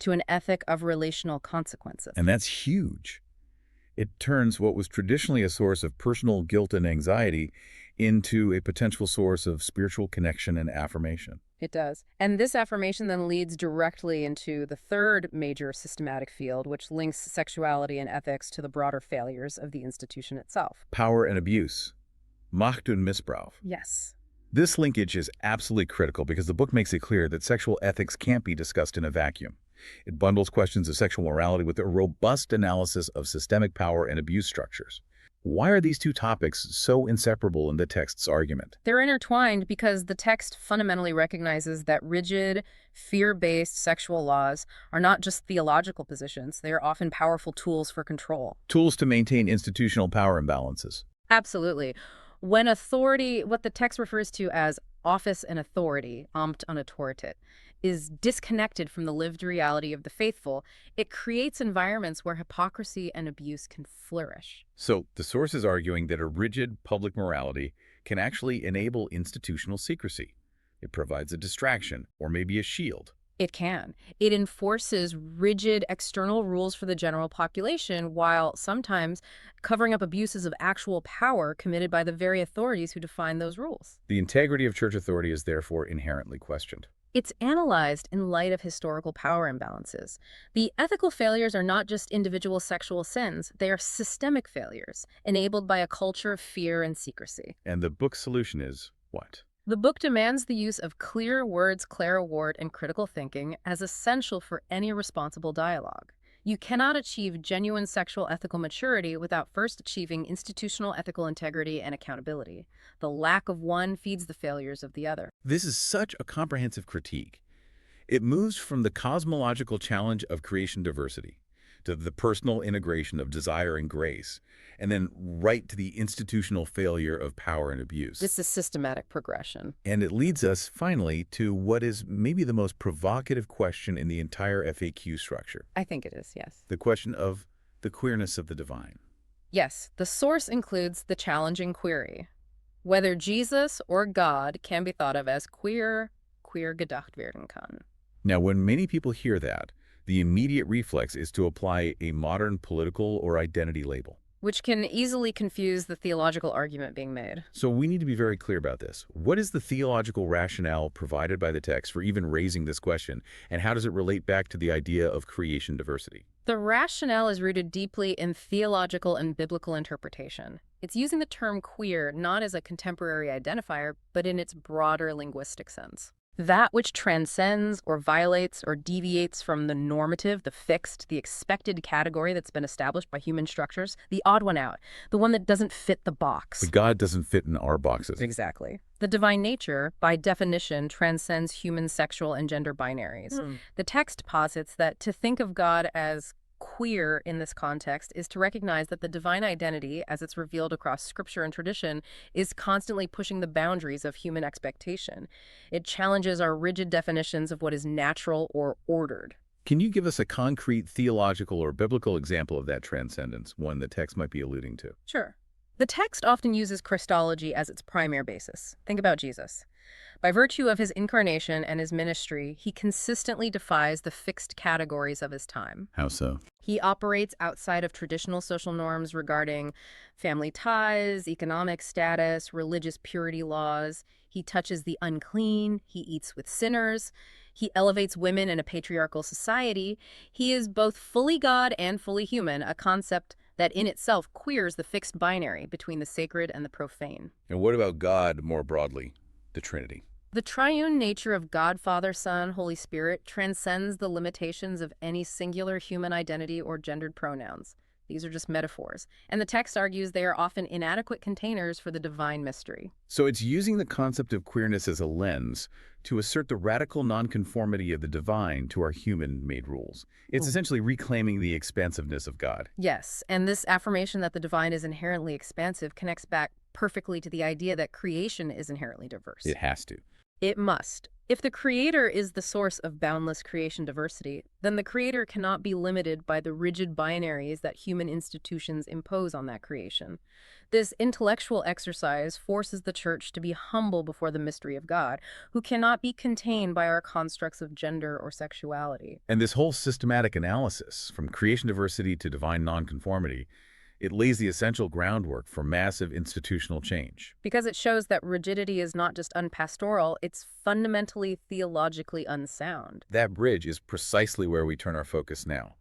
to an ethic of relational consequences. And that's huge. It turns what was traditionally a source of personal guilt and anxiety into a potential source of spiritual connection and affirmation. It does. And this affirmation then leads directly into the third major systematic field, which links sexuality and ethics to the broader failures of the institution itself. Power and abuse. Macht und Missbrauch. Yes. This linkage is absolutely critical because the book makes it clear that sexual ethics can't be discussed in a vacuum. It bundles questions of sexual morality with a robust analysis of systemic power and abuse structures. Why are these two topics so inseparable in the text's argument? They're intertwined because the text fundamentally recognizes that rigid, fear-based sexual laws are not just theological positions. They are often powerful tools for control. Tools to maintain institutional power imbalances. Absolutely. When authority, what the text refers to as office and authority, Amt und Autorität, is disconnected from the lived reality of the faithful, it creates environments where hypocrisy and abuse can flourish. So the source is arguing that a rigid public morality can actually enable institutional secrecy. It provides a distraction, or maybe a shield. It can. It enforces rigid external rules for the general population while sometimes covering up abuses of actual power committed by the very authorities who define those rules. The integrity of church authority is therefore inherently questioned. It's analyzed in light of historical power imbalances. The ethical failures are not just individual sexual sins, they are systemic failures, enabled by a culture of fear and secrecy. And the book's solution is what? The book demands the use of clear words, clarivate, and critical thinking as essential for any responsible dialogue. You cannot achieve genuine sexual ethical maturity without first achieving institutional ethical integrity and accountability. The lack of one feeds the failures of the other. This is such a comprehensive critique. It moves from the cosmological challenge of creation diversity to the personal integration of desire and grace, and then right to the institutional failure of power and abuse. This is systematic progression. And it leads us, finally, to what is maybe the most provocative question in the entire FAQ structure. I think it is, yes. The question of the queerness of the divine. Yes, the source includes the challenging query. Whether Jesus or God can be thought of as queer gedacht werden kann. Now, when many people hear that, the immediate reflex is to apply a modern political or identity label, which can easily confuse the theological argument being made. So we need to be very clear about this. What is the theological rationale provided by the text for even raising this question, and how does it relate back to the idea of creation diversity? The rationale is rooted deeply in theological and biblical interpretation. It's using the term queer not as a contemporary identifier, but in its broader linguistic sense. That which transcends or violates or deviates from the normative, the fixed, the expected category that's been established by human structures, the odd one out, the one that doesn't fit the box. The God doesn't fit in our boxes. Exactly. The divine nature, by definition, transcends human sexual and gender binaries. The text posits that to think of God as queer in this context is to recognize that the divine identity, as it's revealed across scripture and tradition, is constantly pushing the boundaries of human expectation. It challenges our rigid definitions of what is natural or ordered. Can you give us a concrete theological or biblical example of that transcendence, one the text might be alluding to? Sure. The text often uses Christology as its primary basis. Think about Jesus. By virtue of his incarnation and his ministry, he consistently defies the fixed categories of his time. How so? He operates outside of traditional social norms regarding family ties, economic status, religious purity laws. He touches the unclean. He eats with sinners. He elevates women in a patriarchal society. He is both fully God and fully human, a concept that in itself queers the fixed binary between the sacred and the profane. And what about God more broadly, the Trinity? The triune nature of God, Father, Son, Holy Spirit transcends the limitations of any singular human identity or gendered pronouns. These are just metaphors. And the text argues they are often inadequate containers for the divine mystery. So it's using the concept of queerness as a lens to assert the radical nonconformity of the divine to our human-made rules. It's essentially reclaiming the expansiveness of God. Yes, and this affirmation that the divine is inherently expansive connects back perfectly to the idea that creation is inherently diverse. It has to. It must. If the creator is the source of boundless creation diversity, then the creator cannot be limited by the rigid binaries that human institutions impose on that creation. This intellectual exercise forces the church to be humble before the mystery of God, who cannot be contained by our constructs of gender or sexuality. And this whole systematic analysis, from creation diversity to divine nonconformity, it lays the essential groundwork for massive institutional change. Because it shows that rigidity is not just unpastoral, it's fundamentally theologically unsound. That bridge is precisely where we turn our focus now.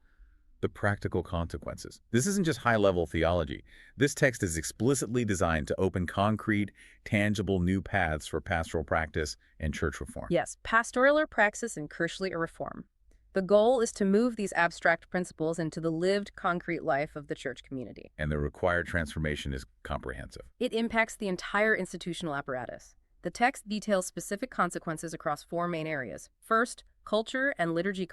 The practical consequences. This isn't just high-level theology. This text is explicitly designed to open concrete, tangible new paths for pastoral practice and church reform. Yes, pastoral praxis and crucially a reform. The goal is to move these abstract principles into the lived, concrete life of the church community. And the required transformation is comprehensive. It impacts the entire institutional apparatus. The text details specific consequences across four main areas. First, culture and liturgy.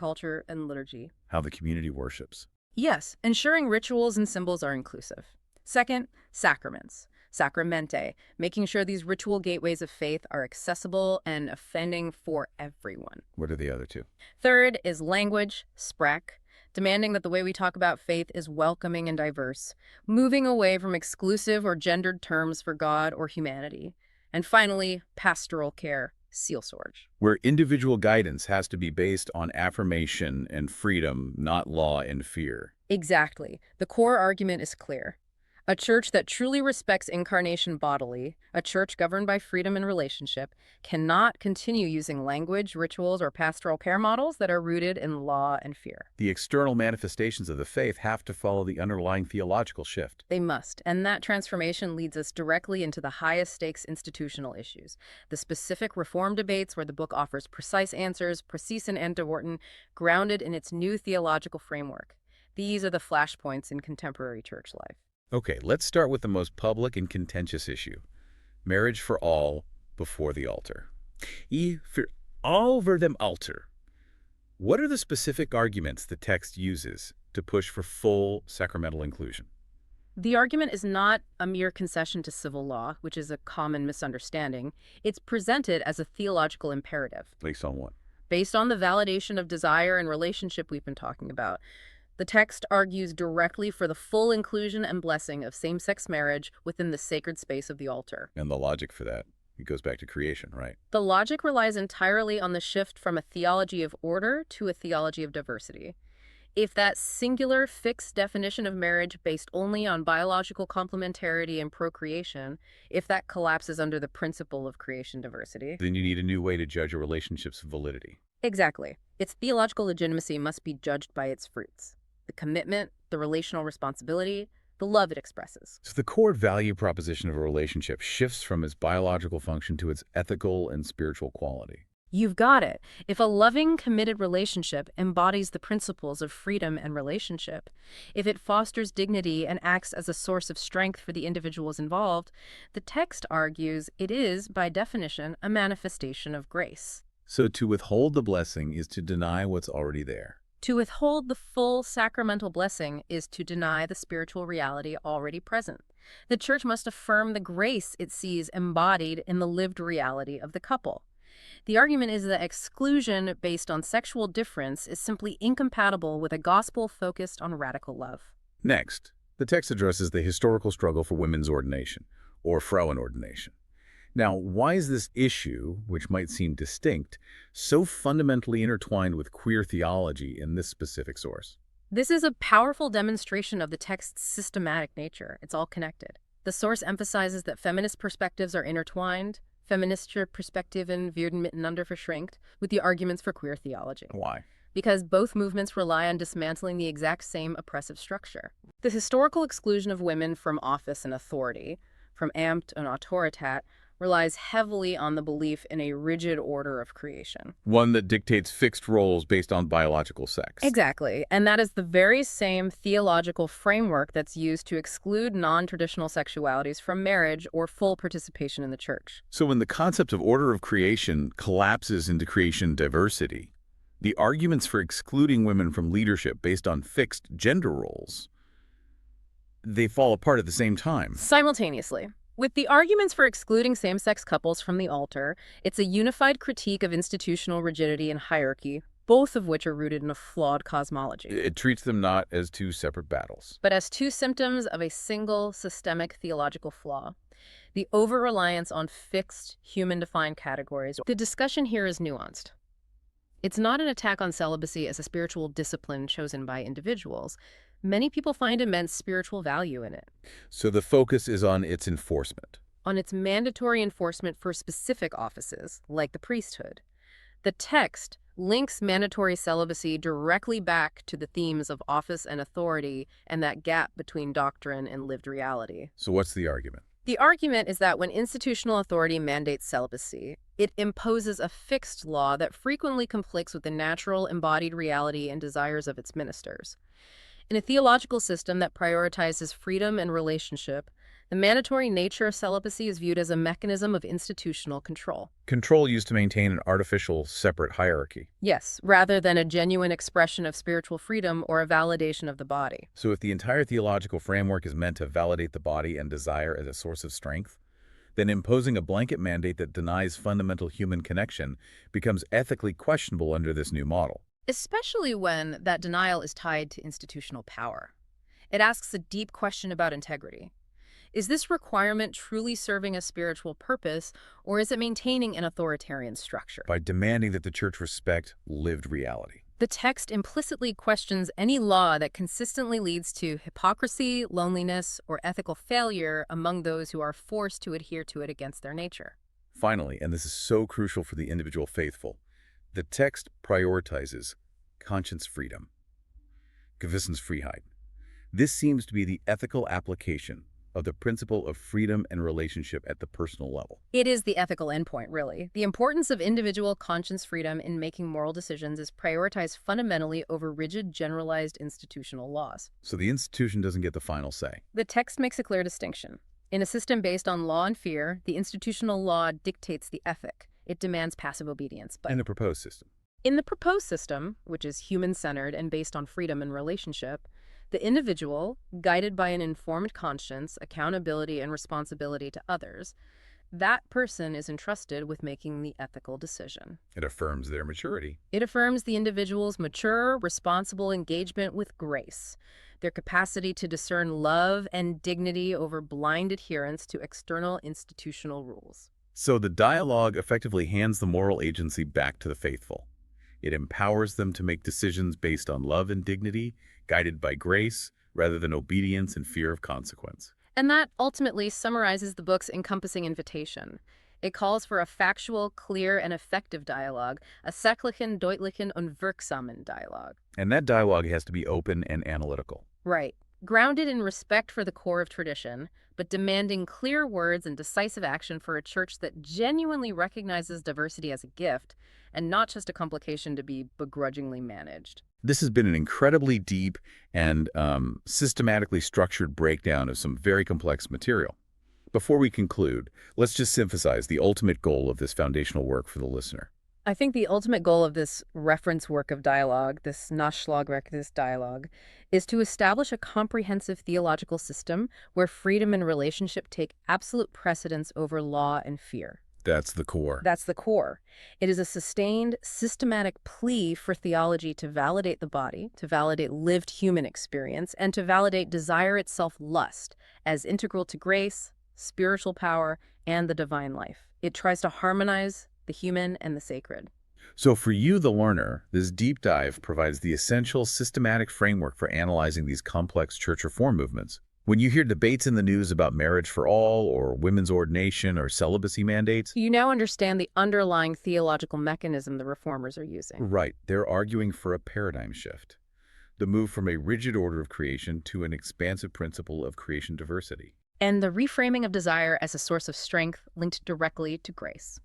How the community worships. Yes, ensuring rituals and symbols are inclusive. Second, sacraments. Sacramente, making sure these ritual gateways of faith are accessible and offending for everyone. What are the other two? Third is language, sprech, demanding that the way we talk about faith is welcoming and diverse, moving away from exclusive or gendered terms for God or humanity. And finally, pastoral care, seal sorge. Where individual guidance has to be based on affirmation and freedom, not law and fear. Exactly. The core argument is clear. A church that truly respects incarnation bodily, a church governed by freedom and relationship, cannot continue using language, rituals, or pastoral care models that are rooted in law and fear. The external manifestations of the faith have to follow the underlying theological shift. They must, and that transformation leads us directly into the highest stakes institutional issues, the specific reform debates where the book offers precise answers, precis and antworten, grounded in its new theological framework. These are the flashpoints in contemporary church life. Okay, let's start with the most public and contentious issue. Marriage for all before the altar. Für over dem Altar. What are the specific arguments the text uses to push for full sacramental inclusion? The argument is not a mere concession to civil law, which is a common misunderstanding. It's presented as a theological imperative. Based on what? Based on the validation of desire and relationship we've been talking about. The text argues directly for the full inclusion and blessing of same-sex marriage within the sacred space of the altar. And the logic for that, it goes back to creation, right? The logic relies entirely on the shift from a theology of order to a theology of diversity. If that singular, fixed definition of marriage based only on biological complementarity and procreation, if that collapses under the principle of creation diversity, then you need a new way to judge a relationship's validity. Exactly. Its theological legitimacy must be judged by its fruits. The commitment, the relational responsibility, the love it expresses. So the core value proposition of a relationship shifts from its biological function to its ethical and spiritual quality. You've got it. If a loving, committed relationship embodies the principles of freedom and relationship, if it fosters dignity and acts as a source of strength for the individuals involved, the text argues it is, by definition, a manifestation of grace. So to withhold the blessing is to deny what's already there. To withhold the full sacramental blessing is to deny the spiritual reality already present. The church must affirm the grace it sees embodied in the lived reality of the couple. The argument is that exclusion based on sexual difference is simply incompatible with a gospel focused on radical love. Next, the text addresses the historical struggle for women's ordination, or Frauenordination. Now, why is this issue, which might seem distinct, so fundamentally intertwined with queer theology in this specific source? This is a powerful demonstration of the text's systematic nature. It's all connected. The source emphasizes that feminist perspectives are intertwined, feministische Perspektiven werden miteinander verschränkt, with the arguments for queer theology. Why? Because both movements rely on dismantling the exact same oppressive structure. The historical exclusion of women from office and authority, from Amt and Autoritat, relies heavily on the belief in a rigid order of creation. One that dictates fixed roles based on biological sex. Exactly, and that is the very same theological framework that's used to exclude non-traditional sexualities from marriage or full participation in the church. So when the concept of order of creation collapses into creation diversity, the arguments for excluding women from leadership based on fixed gender roles, they fall apart at the same time. Simultaneously. With the arguments for excluding same-sex couples from the altar, it's a unified critique of institutional rigidity and hierarchy, both of which are rooted in a flawed cosmology, It treats them not as two separate battles. but as two symptoms of a single systemic theological flaw: the over-reliance on fixed, human-defined categories. The discussion here is nuanced. It's not an attack on celibacy as a spiritual discipline chosen by individuals. Many people find immense spiritual value in it, So the focus is on its enforcement. on its mandatory enforcement for specific offices, like the priesthood. The text links mandatory celibacy directly back to the themes of office and authority and that gap between doctrine and lived reality. So what's the argument? The argument is that when institutional authority mandates celibacy, it imposes a fixed law that frequently conflicts with the natural embodied reality and desires of its ministers. In a theological system that prioritizes freedom and relationship, the mandatory nature of celibacy is viewed as a mechanism of institutional control. Control used to maintain an artificial, separate hierarchy. Yes, rather than a genuine expression of spiritual freedom or a validation of the body. So if the entire theological framework is meant to validate the body and desire as a source of strength, then imposing a blanket mandate that denies fundamental human connection becomes ethically questionable under this new model. Especially when that denial is tied to institutional power. It asks a deep question about integrity. Is this requirement truly serving a spiritual purpose, or is it maintaining an authoritarian structure? By demanding that the church respect lived reality. The text implicitly questions any law that consistently leads to hypocrisy, loneliness, or ethical failure among those who are forced to adhere to it against their nature. Finally, and this is so crucial for the individual faithful, the text prioritizes conscience freedom, Gewissensfreiheit. This seems to be the ethical application of the principle of freedom and relationship at the personal level. It is the ethical endpoint, really. The importance of individual conscience freedom in making moral decisions is prioritized fundamentally over rigid, generalized institutional laws. So the institution doesn't get the final say. The text makes a clear distinction. In a system based on law and fear, the institutional law dictates the ethic. It demands passive obedience. But In the proposed system. in the proposed system, which is human-centered and based on freedom and relationship, the individual, guided by an informed conscience, accountability, and responsibility to others, that person is entrusted with making the ethical decision. It affirms their maturity. It affirms the individual's mature, responsible engagement with grace, their capacity to discern love and dignity over blind adherence to external institutional rules. So the dialogue effectively hands the moral agency back to the faithful. It empowers them to make decisions based on love and dignity, guided by grace, rather than obedience and fear of consequence. And that ultimately summarizes the book's encompassing invitation. It calls for a factual, clear, and effective dialogue, a sachlichen, deutlichen und wirksamen dialogue. And that dialogue has to be open and analytical. Right. Grounded in respect for the core of tradition, but demanding clear words and decisive action for a church that genuinely recognizes diversity as a gift and not just a complication to be begrudgingly managed. This has been an incredibly deep and systematically structured breakdown of some very complex material. Before we conclude, let's just emphasize the ultimate goal of this foundational work for the listener. I think the ultimate goal of this reference work of dialogue, this Nachschlagwerk, this dialogue, is to establish a comprehensive theological system where freedom and relationship take absolute precedence over law and fear. That's the core. That's the core. It is a sustained, systematic plea for theology to validate the body, to validate lived human experience, and to validate desire itself, lust, as integral to grace, spiritual power, and the divine life. It tries to harmonize the human and the sacred. So for you, the learner, this deep dive provides the essential systematic framework for analyzing these complex church reform movements. When you hear debates in the news about marriage for all, or women's ordination, or celibacy mandates, You now understand the underlying theological mechanism the reformers are using. right, they're arguing for a paradigm shift. The move from a rigid order of creation to an expansive principle of creation diversity. And the reframing of desire as a source of strength linked directly to grace.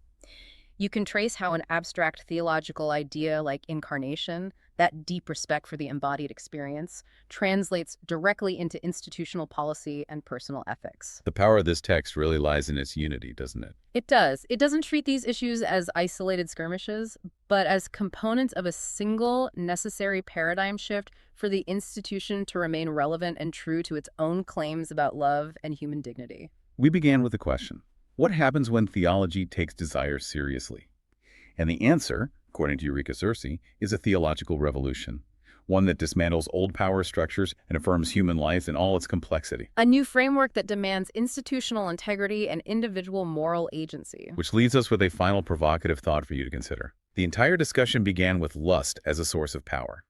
You can trace how an abstract theological idea like incarnation, that deep respect for the embodied experience, translates directly into institutional policy and personal ethics. The power of this text really lies in its unity, doesn't it? It does. It doesn't treat these issues as isolated skirmishes, but as components of a single necessary paradigm shift for the institution to remain relevant and true to its own claims about love and human dignity. We began with the question, what happens when theology takes desire seriously? And the answer, according to Eureka Circe, is a theological revolution, one that dismantles old power structures and affirms human life in all its complexity. A new framework that demands institutional integrity and individual moral agency. Which leaves us with a final provocative thought for you to consider. The entire discussion began with lust as a source of power.